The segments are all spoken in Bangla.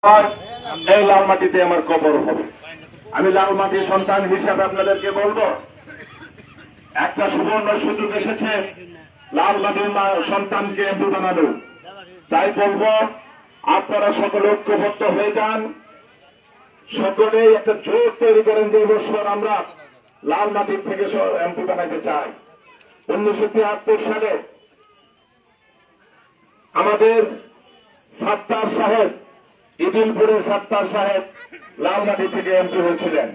এই লাল মাটিতে আমার কবর হবে। আমি লাল মাটির সন্তান হিসাবে আপনাদেরকে বলবো, একটা সুবর্ণ সুযোগ এসেছে লাল মাটির সন্তানকে এমপি বানানো। তাই বলবো, আপনারা সকলে ঐক্যবদ্ধ হয়ে যান, সকলেই একটা জোট তৈরি করেন যে বছর আমরা লাল মাটির থেকে এমপি বানাইতে চাই। 1973 সালে আমাদের সাত্তার সাহেব, ইদিলপুরের সাত্তার সাহেব লালমাটি থেকে এমপি হয়েছিলেন।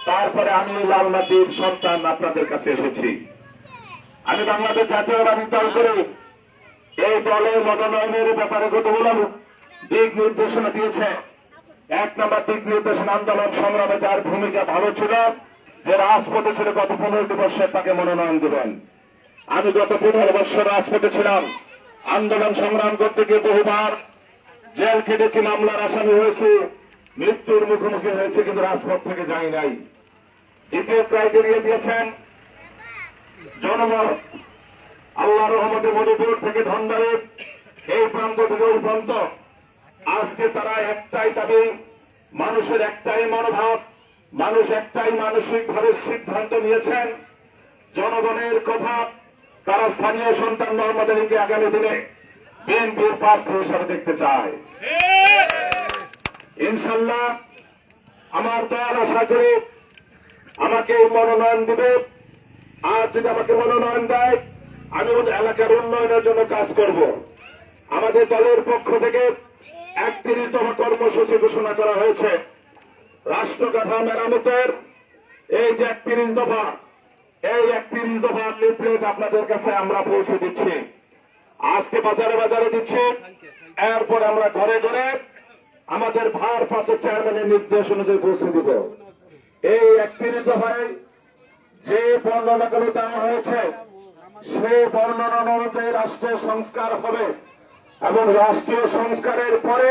তারপরে আমি লালমাটির সন্তান আপনাদের কাছে এসেছি। আমি বাংলাদেশ জাতীয়তাবাদী দল করে এই দলের মনোনয়নের ব্যাপারে কতগুলো দিক নির্দেশনা দিয়েছে। 1 নম্বর দিক নির্দেশনা, আন্দোলন সংগ্রামে যার ভূমিকা ভালো ছিল, যে রাজপথে ছিল গত 15 বছর, তাকে মনোনয়ন দেবেন। আমি গত 15 বছর রাজপথে ছিলাম, আন্দোলন সংগ্রাম করতে গিয়ে বহুবার জেল খেটেছি, মামলার আসামি হয়েছে, মৃত্যুর মুখোমুখি হয়েছে, কিন্তু রাজপথ থেকে যাই নাই। দ্বিতীয় ক্রাইটেরিয়া দিয়েছেন জনমত। আল্লাহ রহমতে মধুপুর থেকে ধনবাড়ি, এই প্রান্ত থেকে ওই প্রান্ত, আজকে তারা একটাই দাবি, মানুষের একটাই মনোভাব, মানুষ একটাই মানসিকভাবে সিদ্ধান্ত নিয়েছেন, জনগণের কথা, তারা স্থানীয় সন্তান মোহাম্মদ আলীকে আগামী দিনে বিএনপির প্রার্থী হিসাবে দেখতে চায়। ইনশাল্লাহ আমার দল আশা করি আমাকে মনোনয়ন দিবে। আর যদি আমাকে মনোনয়ন দেয়, আমি এলাকার উন্নয়নের জন্য কাজ করব। আমাদের দলের পক্ষ থেকে 31তম কর্মসূচি ঘোষণা করা হয়েছে। রাষ্ট্রকাঠামো মেরামতের এই যে 31 দফা, এই 31 দফার লিফলেট আপনাদের কাছে আমরা পৌঁছে দিচ্ছি। আজকে বাজারে বাজারে দিচ্ছি, এরপর আমরা ঘরে ঘরে আমাদের ভারপ্রাপ্ত চেয়ারম্যানের নির্দেশ অনুযায়ী পৌঁছে দিব। এই 31 দফায় যে বর্ণনাগুলো দেওয়া হয়েছে, সেই বর্ণনা অনুযায়ী রাষ্ট্রের সংস্কার হবে এবং রাষ্ট্রীয় সংস্কারের পরে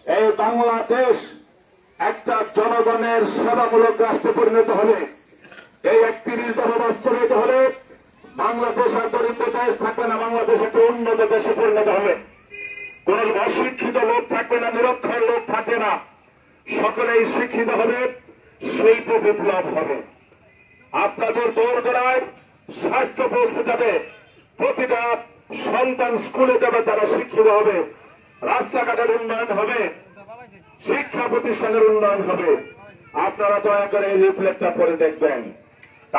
এই বাংলাদেশ একটা জনগণের সেবামূলক রাষ্ট্রে পরিণত হবে। এই 31 দফা বাস্তবায়িত হলে বাংলাদেশ আর দরিদ্র দেশ থাকবে না, বাংলাদেশ একটা উন্নত দেশে পরিণত হবে। কোন অশিক্ষিত লোক থাকবে না, নিরক্ষর লোক থাকবে না, সকলেই শিক্ষিত হবে, শিল্প বিপ্লব হবে। আপনাদের দোরগোড়ায় স্বাস্থ্য পৌঁছে যাবে, প্রতিটা সন্তান স্কুলে যাবে, তারা শিক্ষিত হবে, রাস্তাঘাটের উন্নয়ন হবে, শিক্ষা প্রতিষ্ঠানের উন্নয়ন হবে। আপনারা দয়া করে এই লিফলেটটা পড়ে দেখবেন।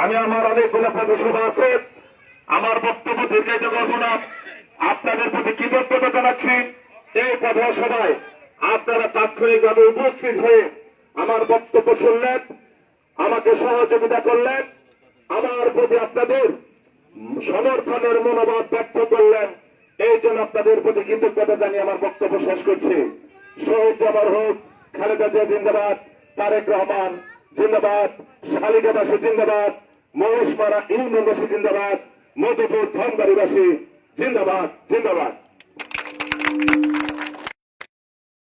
আমি আমার অনেকগুলো পথসভা আছে, আমার বক্তব্য দীর্ঘায়িত করব না। আপনাদের প্রতি কৃতজ্ঞতা জানাচ্ছি। এই পথসভায় আপনারা তাৎক্ষণিকভাবে উপস্থিত হয়ে আমার বক্তব্য শুনলেন, আমাকে সহযোগিতা করলেন, আমার প্রতি আপনাদের সমর্থনের মনোভাব ব্যক্ত করলেন। এই জন্য আপনাদের প্রতি কৃতজ্ঞতা জানিয়ে আমার বক্তব্য শেষ করছি। শহীদ জবার হোক, খালেদা জিয়া জিন্দাবাদ, তারেক রহমান জিন্দাবাদ, শালিকাবাসী জিন্দাবাদ, মহেশপাড়া ইউনিয়নবাসী জিন্দাবাদ, মধুপুর ধনবাড়িবাসী জিন্দাবাদ, জিন্দাবাদ।